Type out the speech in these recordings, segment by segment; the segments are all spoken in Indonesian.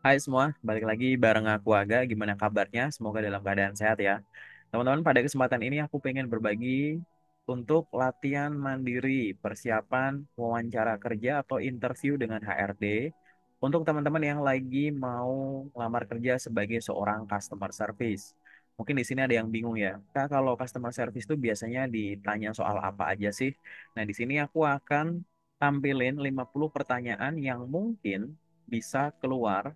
Hai semua, balik lagi bareng aku Aga. Gimana kabarnya? Semoga dalam keadaan sehat ya. Teman-teman, pada kesempatan ini aku pengen berbagi untuk latihan mandiri, persiapan wawancara kerja atau interview dengan HRD untuk teman-teman yang lagi mau lamar kerja sebagai seorang customer service. Mungkin di sini ada yang bingung ya, Kak, kalau customer service itu biasanya ditanya soal apa aja sih? Nah, di sini aku akan tampilin 50 pertanyaan yang mungkin bisa keluar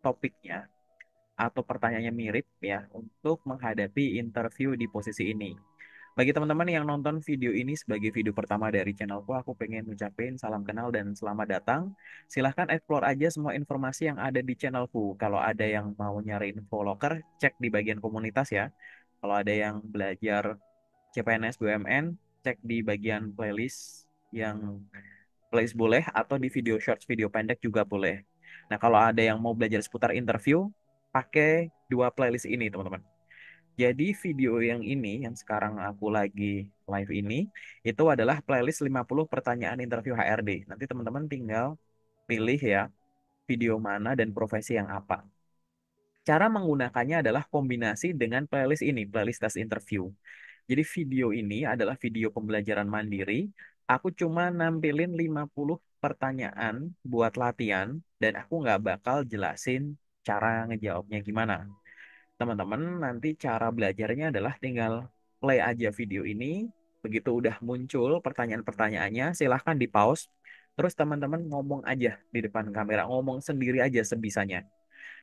topiknya atau pertanyaannya mirip ya untuk menghadapi interview di posisi ini. Bagi teman-teman yang nonton video ini sebagai video pertama dari channelku, aku pengen ngucapin salam kenal dan selamat datang. Silahkan explore aja semua informasi yang ada di channelku. Kalau ada yang mau nyari info loker, cek di bagian komunitas ya. Kalau ada yang belajar CPNS BUMN, cek di bagian playlist yang playlist boleh atau di video shorts, video pendek juga boleh. Nah, kalau ada yang mau belajar seputar interview, pakai dua playlist ini, teman-teman. Jadi video yang ini, yang sekarang aku lagi live ini, itu adalah playlist 50 pertanyaan interview HRD. Nanti teman-teman tinggal pilih ya, video mana dan profesi yang apa. Cara menggunakannya adalah kombinasi dengan playlist ini, playlist tes interview. Jadi video ini adalah video pembelajaran mandiri. Aku cuma nampilin 50 pertanyaan buat latihan dan aku nggak bakal jelasin cara ngejawabnya gimana. Teman-teman, nanti cara belajarnya adalah tinggal play aja video ini. Begitu udah muncul pertanyaan-pertanyaannya, silahkan di pause. Terus teman-teman ngomong aja di depan kamera, ngomong sendiri aja sebisanya.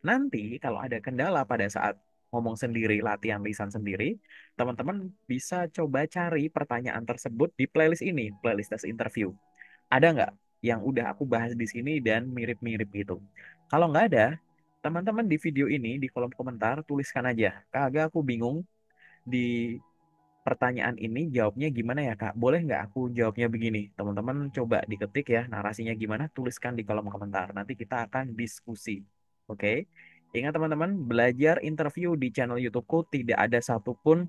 Nanti kalau ada kendala pada saat ngomong sendiri, latihan lisan sendiri, teman-teman bisa coba cari pertanyaan tersebut di playlist ini, playlist tes interview. Ada nggak yang udah aku bahas di sini dan mirip-mirip gitu? Kalau nggak ada, teman-teman di video ini, di kolom komentar, tuliskan aja. Kagak aku bingung di pertanyaan ini jawabnya gimana ya Kak? Boleh nggak aku jawabnya begini? Teman-teman coba diketik ya narasinya gimana, tuliskan di kolom komentar. Nanti kita akan diskusi. Oke? Ingat teman-teman, belajar interview di channel YouTubeku tidak ada satupun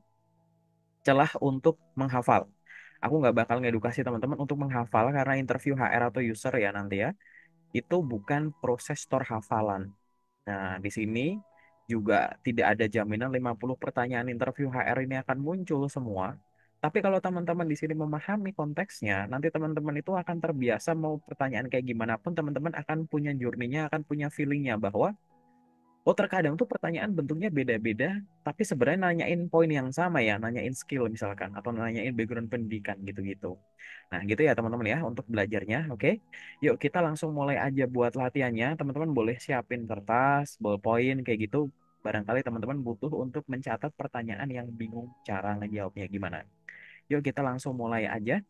celah untuk menghafal. Aku nggak bakal ngedukasi teman-teman untuk menghafal karena interview HR atau user ya nanti ya. Itu bukan proses store hafalan. Nah, di sini juga tidak ada jaminan 50 pertanyaan interview HR ini akan muncul semua. Tapi kalau teman-teman di sini memahami konteksnya, nanti teman-teman itu akan terbiasa mau pertanyaan kayak gimana pun, teman-teman akan punya journey-nya, akan punya feeling-nya bahwa, oh terkadang tuh pertanyaan bentuknya beda-beda, tapi sebenarnya nanyain poin yang sama ya, nanyain skill misalkan, atau nanyain background pendidikan gitu-gitu. Nah, gitu ya teman-teman ya untuk belajarnya, oke? Yuk kita langsung mulai aja buat latihannya. Teman-teman boleh siapin kertas, ballpoint kayak gitu. Barangkali teman-teman butuh untuk mencatat pertanyaan yang bingung cara ngejawabnya gimana. Yuk kita langsung mulai aja.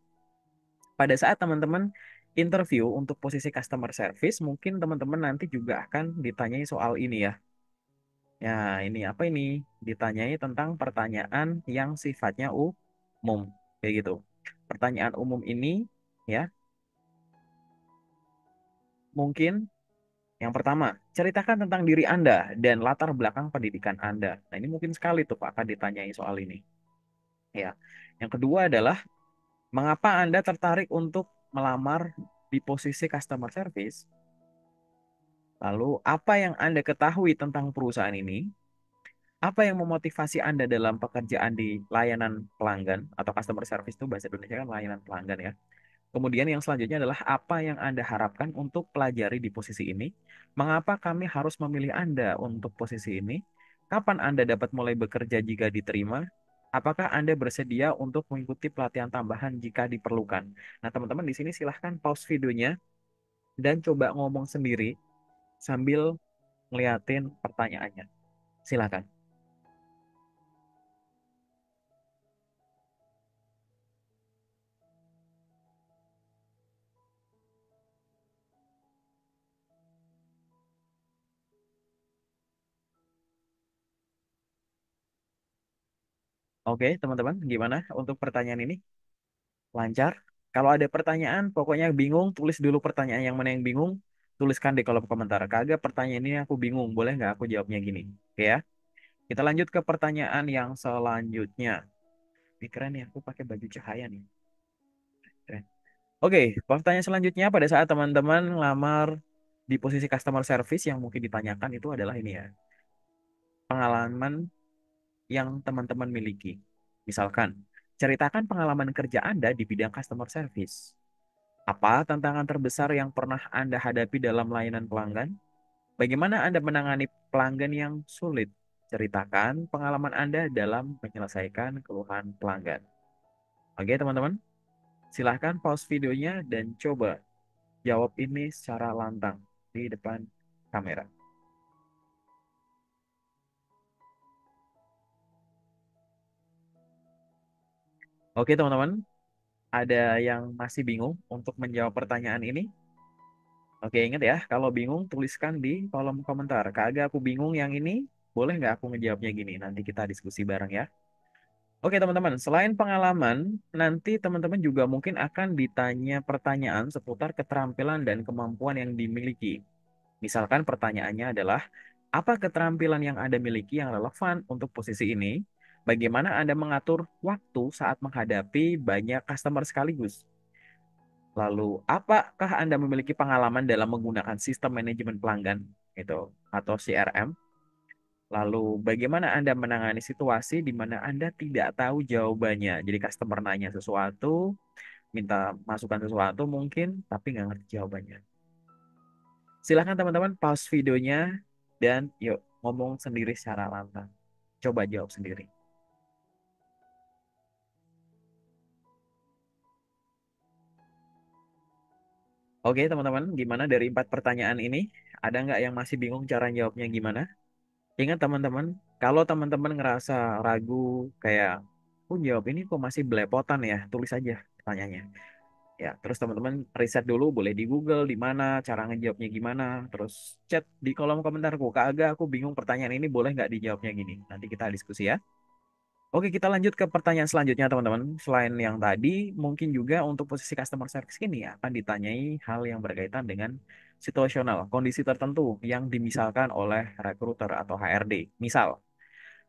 Pada saat teman-teman interview untuk posisi customer service, mungkin teman-teman nanti juga akan ditanyai soal ini ya. Ya, ini apa ini? Ditanyai tentang pertanyaan yang sifatnya umum, kayak gitu. Pertanyaan umum ini ya, mungkin yang pertama, ceritakan tentang diri Anda dan latar belakang pendidikan Anda. Nah, ini mungkin sekali tuh Pak akan ditanyai soal ini. Ya. Yang kedua adalah, mengapa Anda tertarik untuk melamar di posisi customer service? Lalu, apa yang Anda ketahui tentang perusahaan ini? Apa yang memotivasi Anda dalam pekerjaan di layanan pelanggan atau customer service itu bahasa Indonesia kan layanan pelanggan ya. Kemudian yang selanjutnya adalah apa yang Anda harapkan untuk pelajari di posisi ini? Mengapa kami harus memilih Anda untuk posisi ini? Kapan Anda dapat mulai bekerja jika diterima? Apakah Anda bersedia untuk mengikuti pelatihan tambahan jika diperlukan? Nah, teman-teman di sini silahkan pause videonya dan coba ngomong sendiri sambil ngeliatin pertanyaannya. Silakan. Oke, teman-teman, gimana untuk pertanyaan ini? Lancar? Kalau ada pertanyaan, pokoknya bingung, tulis dulu pertanyaan yang mana yang bingung, tuliskan di kolom komentar. Kagak pertanyaan ini aku bingung, boleh nggak aku jawabnya gini? Oke ya. Kita lanjut ke pertanyaan yang selanjutnya. Ini keren nih, aku pakai baju cahaya nih. Keren. Oke, pertanyaan selanjutnya pada saat teman-teman ngelamar Di posisi customer service yang mungkin ditanyakan itu adalah ini ya, pengalaman yang teman-teman miliki. Misalkan, ceritakan pengalaman kerja Anda di bidang customer service. Apa tantangan terbesar yang pernah Anda hadapi dalam layanan pelanggan? Bagaimana Anda menangani pelanggan yang sulit? Ceritakan pengalaman Anda dalam menyelesaikan keluhan pelanggan. Oke, teman-teman, silahkan pause videonya dan coba jawab ini secara lantang di depan kamera. Oke, teman-teman, ada yang masih bingung untuk menjawab pertanyaan ini? Oke, ingat ya, kalau bingung tuliskan di kolom komentar. Kagak aku bingung yang ini, boleh nggak aku ngejawabnya gini? Nanti kita diskusi bareng ya. Oke teman-teman, selain pengalaman, nanti teman-teman juga mungkin akan ditanya pertanyaan seputar keterampilan dan kemampuan yang dimiliki. Misalkan pertanyaannya adalah, apa keterampilan yang Anda miliki yang relevan untuk posisi ini? Bagaimana Anda mengatur waktu saat menghadapi banyak customer sekaligus? Lalu, apakah Anda memiliki pengalaman dalam menggunakan sistem manajemen pelanggan itu atau CRM? Lalu, bagaimana Anda menangani situasi di mana Anda tidak tahu jawabannya? Jadi, customer nanya sesuatu, minta masukan sesuatu mungkin, tapi nggak ngerti jawabannya. Silahkan teman-teman pause videonya dan yuk ngomong sendiri secara lantang. Coba jawab sendiri. Oke, teman-teman, gimana dari 4 pertanyaan ini? Ada nggak yang masih bingung cara jawabnya gimana? Ingat teman-teman, kalau teman-teman ngerasa ragu kayak, oh jawab ini kok masih belepotan ya, tulis aja pertanyaannya. Ya, terus teman-teman riset dulu, boleh di Google, di mana, cara ngejawabnya gimana. Terus chat di kolom komentarku, Kak Aga, aku bingung pertanyaan ini boleh nggak dijawabnya gini. Nanti kita diskusi ya. Oke, kita lanjut ke pertanyaan selanjutnya, teman-teman. Selain yang tadi, mungkin juga untuk posisi customer service ini akan ditanyai hal yang berkaitan dengan situasional, kondisi tertentu yang dimisalkan oleh recruiter atau HRD. Misal,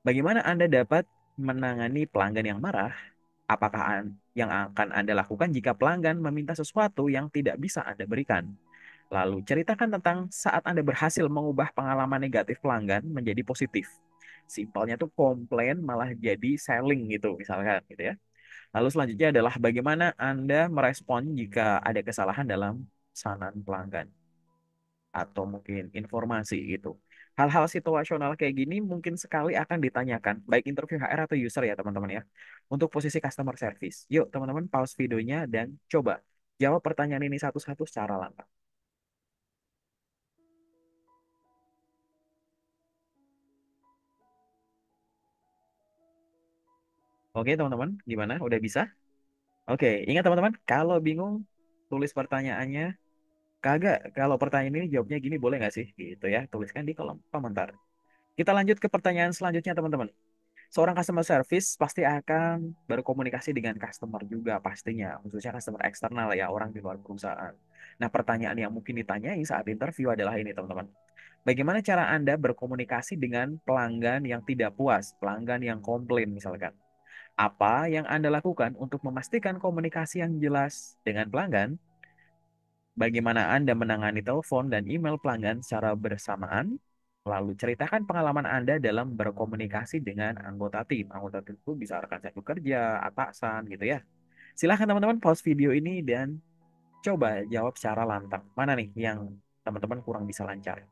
bagaimana Anda dapat menangani pelanggan yang marah? Apakah yang akan Anda lakukan jika pelanggan meminta sesuatu yang tidak bisa Anda berikan? Lalu ceritakan tentang saat Anda berhasil mengubah pengalaman negatif pelanggan menjadi positif. Simpelnya tuh komplain malah jadi selling gitu misalkan gitu ya. Lalu selanjutnya adalah bagaimana Anda merespon jika ada kesalahan dalam pesanan pelanggan atau mungkin informasi gitu. Hal-hal situasional kayak gini mungkin sekali akan ditanyakan baik interview HR atau user ya teman-teman ya. Untuk posisi customer service. Yuk teman-teman pause videonya dan coba jawab pertanyaan ini satu-satu secara lantang. Oke teman-teman, gimana? Udah bisa? Oke, ingat teman-teman, kalau bingung tulis pertanyaannya. Kagak, kalau pertanyaan ini jawabnya gini boleh nggak sih? Gitu ya, tuliskan di kolom komentar. Kita lanjut ke pertanyaan selanjutnya teman-teman. Seorang customer service pasti akan berkomunikasi dengan customer juga pastinya, khususnya customer eksternal ya, orang di luar perusahaan. Nah, pertanyaan yang mungkin ditanyai saat interview adalah ini teman-teman. Bagaimana cara Anda berkomunikasi dengan pelanggan yang tidak puas, pelanggan yang komplain misalkan? Apa yang Anda lakukan untuk memastikan komunikasi yang jelas dengan pelanggan? Bagaimana Anda menangani telepon dan email pelanggan secara bersamaan? Lalu ceritakan pengalaman Anda dalam berkomunikasi dengan anggota tim. Anggota tim itu bisa rekan satu kerja, atasan gitu ya. Silahkan teman-teman pause video ini dan coba jawab secara lantang. Mana nih yang teman-teman kurang bisa lancar?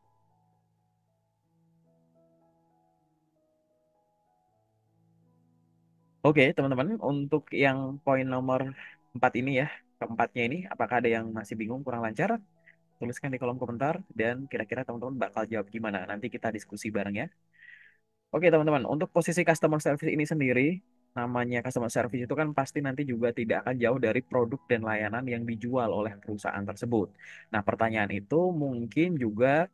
Oke, teman-teman, untuk yang poin nomor 4 ini ya, keempatnya ini, apakah ada yang masih bingung, kurang lancar? Tuliskan di kolom komentar dan kira-kira teman-teman bakal jawab gimana. Nanti kita diskusi bareng ya. Oke teman-teman, untuk posisi customer service ini sendiri, namanya customer service itu kan pasti nanti juga tidak akan jauh dari produk dan layanan yang dijual oleh perusahaan tersebut. Nah, pertanyaan itu mungkin juga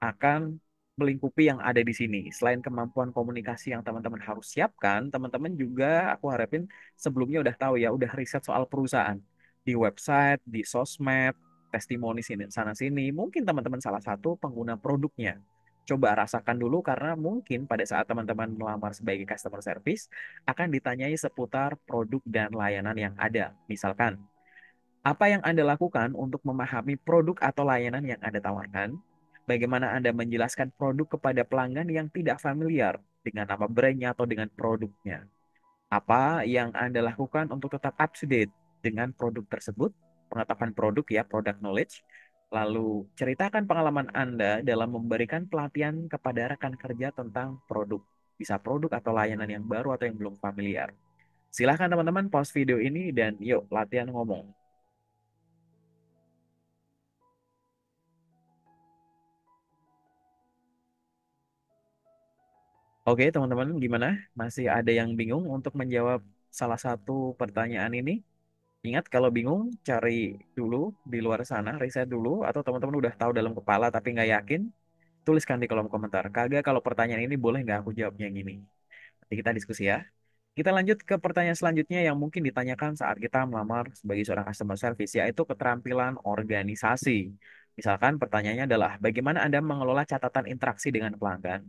akan melingkupi yang ada di sini. Selain kemampuan komunikasi yang teman-teman harus siapkan, teman-teman juga aku harapin sebelumnya udah tahu ya, udah riset soal perusahaan di website, di sosmed, testimoni sini sana sini. Mungkin teman-teman salah satu pengguna produknya. Coba rasakan dulu karena mungkin pada saat teman-teman melamar sebagai customer service akan ditanyai seputar produk dan layanan yang ada. Misalkan Apa yang Anda lakukan untuk memahami produk atau layanan yang Anda tawarkan? Bagaimana Anda menjelaskan produk kepada pelanggan yang tidak familiar dengan nama brandnya atau dengan produknya? Apa yang Anda lakukan untuk tetap up to date dengan produk tersebut? Pengetahuan produk ya, product knowledge. Lalu ceritakan pengalaman Anda dalam memberikan pelatihan kepada rekan kerja tentang produk. Bisa produk atau layanan yang baru atau yang belum familiar. Silahkan teman-teman pause video ini dan yuk latihan ngomong. Oke teman-teman, gimana? Masih ada yang bingung untuk menjawab salah satu pertanyaan ini? Ingat kalau bingung, cari dulu di luar sana, riset dulu, atau teman-teman udah tahu dalam kepala tapi nggak yakin, tuliskan di kolom komentar. Kagak kalau pertanyaan ini boleh nggak aku jawabnya yang ini? Nanti kita diskusi ya. Kita lanjut ke pertanyaan selanjutnya yang mungkin ditanyakan saat kita melamar sebagai seorang customer service, yaitu keterampilan organisasi. Misalkan pertanyaannya adalah, bagaimana Anda mengelola catatan interaksi dengan pelanggan?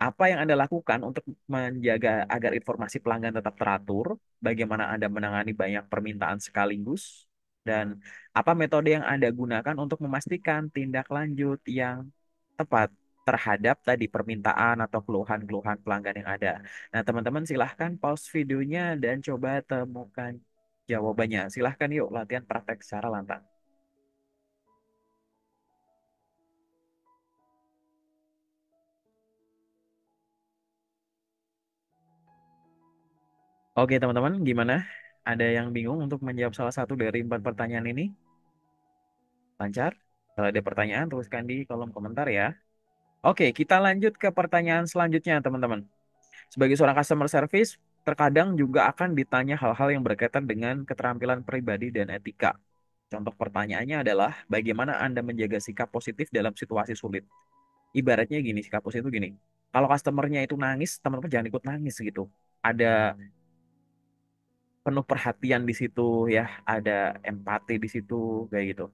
Apa yang Anda lakukan untuk menjaga agar informasi pelanggan tetap teratur? Bagaimana Anda menangani banyak permintaan sekaligus? Dan apa metode yang Anda gunakan untuk memastikan tindak lanjut yang tepat terhadap tadi permintaan atau keluhan-keluhan pelanggan yang ada? Nah, teman-teman silahkan pause videonya dan coba temukan jawabannya. Silahkan yuk latihan praktek secara lantang. Oke, teman-teman, gimana? Ada yang bingung untuk menjawab salah satu dari empat pertanyaan ini? Lancar? Kalau ada pertanyaan, tuliskan di kolom komentar ya. Oke, kita lanjut ke pertanyaan selanjutnya, teman-teman. Sebagai seorang customer service, terkadang juga akan ditanya hal-hal yang berkaitan dengan keterampilan pribadi dan etika. Contoh pertanyaannya adalah, bagaimana Anda menjaga sikap positif dalam situasi sulit? Ibaratnya gini, sikap positif itu gini. Kalau customernya itu nangis, teman-teman jangan ikut nangis gitu. Ada penuh perhatian di situ ya, ada empati di situ, kayak gitu.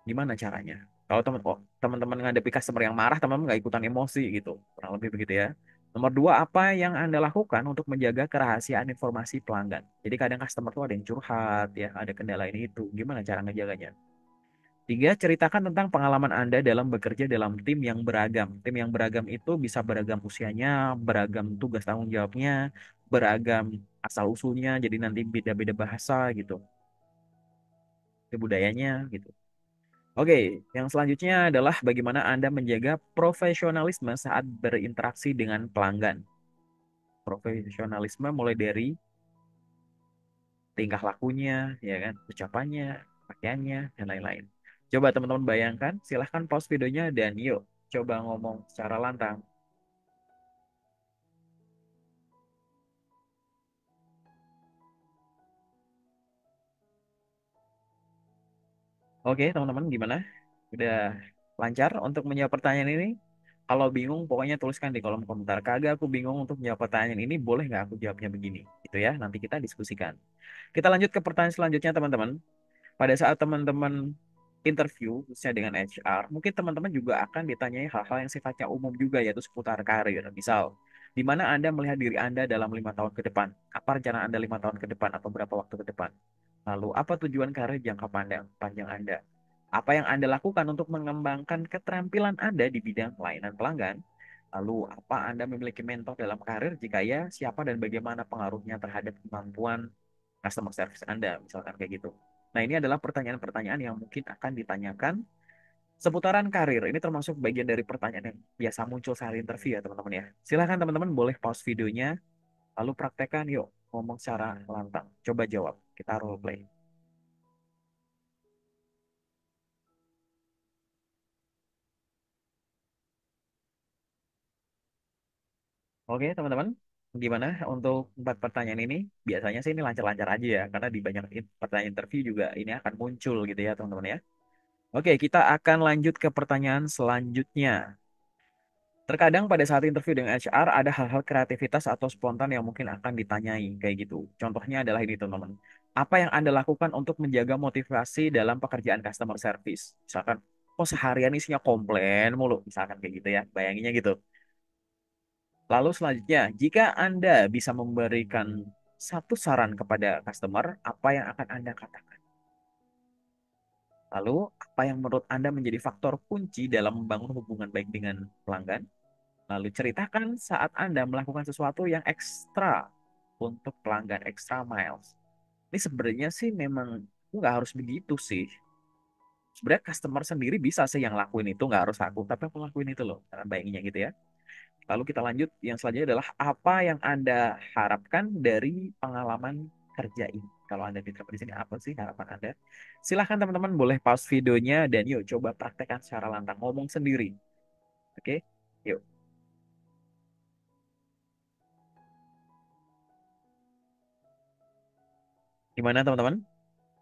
Gimana caranya? Kalau teman-teman ngadepi customer yang marah, teman-teman nggak ikutan emosi gitu. Kurang lebih begitu ya. Nomor dua, apa yang Anda lakukan untuk menjaga kerahasiaan informasi pelanggan? Jadi kadang customer tuh ada yang curhat ya, ada kendala ini itu. Gimana cara ngejaganya? Tiga, ceritakan tentang pengalaman Anda dalam bekerja dalam tim yang beragam. Tim yang beragam itu bisa beragam usianya, beragam tugas tanggung jawabnya, beragam asal-usulnya, jadi nanti beda-beda bahasa gitu, budayanya gitu. Oke, yang selanjutnya adalah bagaimana Anda menjaga profesionalisme saat berinteraksi dengan pelanggan. Profesionalisme mulai dari tingkah lakunya, ya kan, ucapannya, pakaiannya, dan lain-lain. Coba teman-teman bayangkan, silahkan pause videonya dan yuk coba ngomong secara lantang. Oke, teman-teman gimana? Udah lancar untuk menjawab pertanyaan ini? Kalau bingung, pokoknya tuliskan di kolom komentar. Kagak aku bingung untuk menjawab pertanyaan ini, boleh nggak aku jawabnya begini? Gitu ya, nanti kita diskusikan. Kita lanjut ke pertanyaan selanjutnya, teman-teman. Pada saat teman-teman interview, khususnya dengan HR, mungkin teman-teman juga akan ditanyai hal-hal yang sifatnya umum juga, yaitu seputar karir. Misal, di mana Anda melihat diri Anda dalam 5 tahun ke depan? Apa rencana Anda 5 tahun ke depan atau berapa waktu ke depan? Lalu, apa tujuan karir jangka panjang Anda? Apa yang Anda lakukan untuk mengembangkan keterampilan Anda di bidang pelayanan pelanggan? Lalu, apa Anda memiliki mentor dalam karir? Jika ya, siapa dan bagaimana pengaruhnya terhadap kemampuan customer service Anda? Misalkan kayak gitu. Nah, ini adalah pertanyaan-pertanyaan yang mungkin akan ditanyakan seputaran karir. Ini termasuk bagian dari pertanyaan yang biasa muncul saat interview ya, teman-teman ya. Silahkan teman-teman boleh pause videonya, lalu praktekkan yuk, ngomong secara lantang. Coba jawab, kita role play. Oke, teman-teman. Gimana untuk empat pertanyaan ini? Biasanya sih ini lancar-lancar aja ya, karena di banyak pertanyaan interview juga ini akan muncul gitu ya, teman-teman ya. Oke, kita akan lanjut ke pertanyaan selanjutnya. Terkadang pada saat interview dengan HR ada hal-hal kreativitas atau spontan yang mungkin akan ditanyai kayak gitu. Contohnya adalah ini teman-teman. Apa yang Anda lakukan untuk menjaga motivasi dalam pekerjaan customer service? Misalkan, oh seharian isinya komplain mulu. Misalkan kayak gitu ya. Bayanginnya gitu. Lalu selanjutnya, jika Anda bisa memberikan satu saran kepada customer, apa yang akan Anda katakan? Lalu, apa yang menurut Anda menjadi faktor kunci dalam membangun hubungan baik dengan pelanggan? Lalu ceritakan saat Anda melakukan sesuatu yang ekstra untuk pelanggan extra miles. Ini sebenarnya sih memang nggak harus begitu sih. Sebenarnya customer sendiri bisa sih yang lakuin itu, nggak harus aku, tapi aku lakuin itu loh. Cara bayanginnya gitu ya. Lalu kita lanjut, yang selanjutnya adalah apa yang Anda harapkan dari pengalaman kerja ini. Kalau Anda diterima di sini, apa sih harapan Anda? Silahkan teman-teman boleh pause videonya dan yuk coba praktekkan secara lantang. Ngomong sendiri. Oke? Yuk. Gimana teman-teman?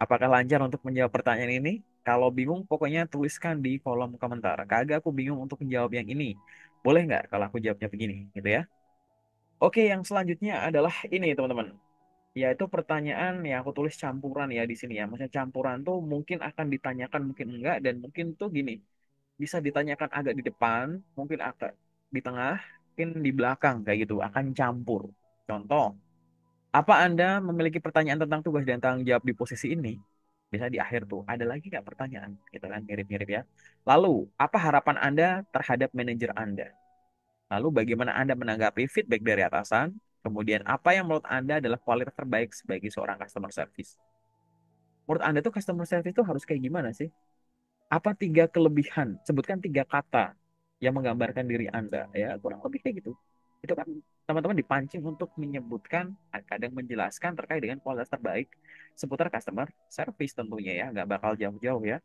Apakah lancar untuk menjawab pertanyaan ini? Kalau bingung, pokoknya tuliskan di kolom komentar. Kagak aku bingung untuk menjawab yang ini. Boleh nggak kalau aku jawabnya begini, gitu ya? Oke, yang selanjutnya adalah ini, teman-teman. Yaitu pertanyaan yang aku tulis campuran ya di sini ya. Maksudnya campuran tuh mungkin akan ditanyakan, mungkin enggak, dan mungkin tuh gini. Bisa ditanyakan agak di depan, mungkin agak di tengah, mungkin di belakang, kayak gitu. Akan campur. Contoh, apa Anda memiliki pertanyaan tentang tugas dan tanggung jawab di posisi ini? Bisa di akhir tuh. Ada lagi nggak pertanyaan? Gitu kan, mirip-mirip ya. Lalu, apa harapan Anda terhadap manajer Anda? Lalu, bagaimana Anda menanggapi feedback dari atasan? Kemudian, apa yang menurut Anda adalah kualitas terbaik sebagai seorang customer service? Menurut Anda tuh customer service tuh harus kayak gimana sih? Apa tiga kelebihan? Sebutkan tiga kata yang menggambarkan diri Anda. Ya, kurang lebih kayak gitu. Itu kan teman-teman dipancing untuk menyebutkan, kadang menjelaskan terkait dengan kualitas terbaik seputar customer service tentunya ya. Nggak bakal jauh-jauh ya.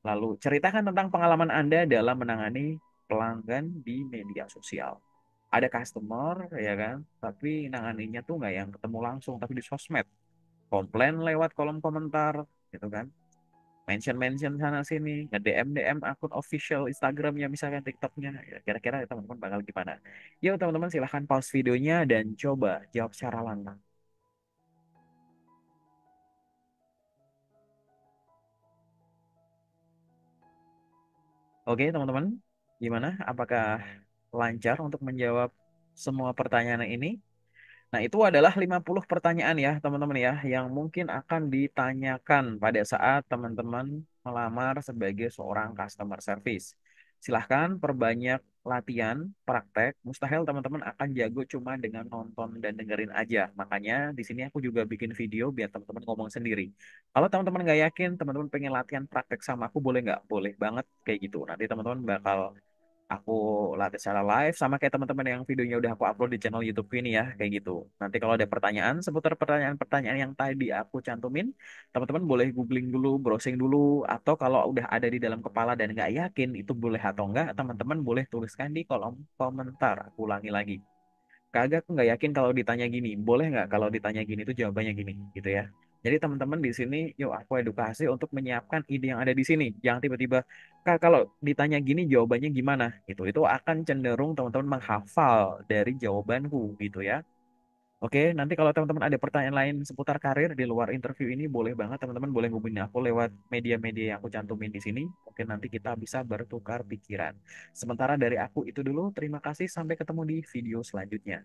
Lalu ceritakan tentang pengalaman Anda dalam menangani pelanggan di media sosial. Ada customer ya kan, tapi nanganinya tuh nggak yang ketemu langsung, tapi di sosmed. Komplain lewat kolom komentar, gitu kan. Mention-mention sana sini, nge-DM DM akun official Instagramnya misalkan TikToknya. Ya, kira-kira teman-teman bakal gimana? Yuk teman-teman silahkan pause videonya dan coba jawab secara lantang. Oke teman-teman, gimana? Apakah lancar untuk menjawab semua pertanyaan ini? Nah, itu adalah 50 pertanyaan ya, teman-teman ya, yang mungkin akan ditanyakan pada saat teman-teman melamar sebagai seorang customer service. Silahkan perbanyak latihan, praktek. Mustahil teman-teman akan jago cuma dengan nonton dan dengerin aja. Makanya di sini aku juga bikin video biar teman-teman ngomong sendiri. Kalau teman-teman nggak yakin, teman-teman pengen latihan praktek sama aku, boleh nggak? Boleh banget kayak gitu. Nanti teman-teman bakal aku latih secara live sama kayak teman-teman yang videonya udah aku upload di channel YouTube ini ya, kayak gitu. Nanti kalau ada pertanyaan seputar pertanyaan-pertanyaan yang tadi aku cantumin, teman-teman boleh googling dulu, browsing dulu, atau kalau udah ada di dalam kepala dan nggak yakin itu boleh atau enggak, teman-teman boleh tuliskan di kolom komentar. Aku ulangi lagi. Kagak, aku nggak yakin kalau ditanya gini. Boleh nggak kalau ditanya gini tuh jawabannya gini, gitu ya. Jadi teman-teman di sini, yuk aku edukasi untuk menyiapkan ide yang ada di sini. Jangan tiba-tiba, Kak, kalau ditanya gini jawabannya gimana? Itu akan cenderung teman-teman menghafal dari jawabanku, gitu ya. Oke, nanti kalau teman-teman ada pertanyaan lain seputar karir di luar interview ini, boleh banget teman-teman boleh hubungin aku lewat media-media yang aku cantumin di sini. Mungkin nanti kita bisa bertukar pikiran. Sementara dari aku itu dulu, terima kasih. Sampai ketemu di video selanjutnya.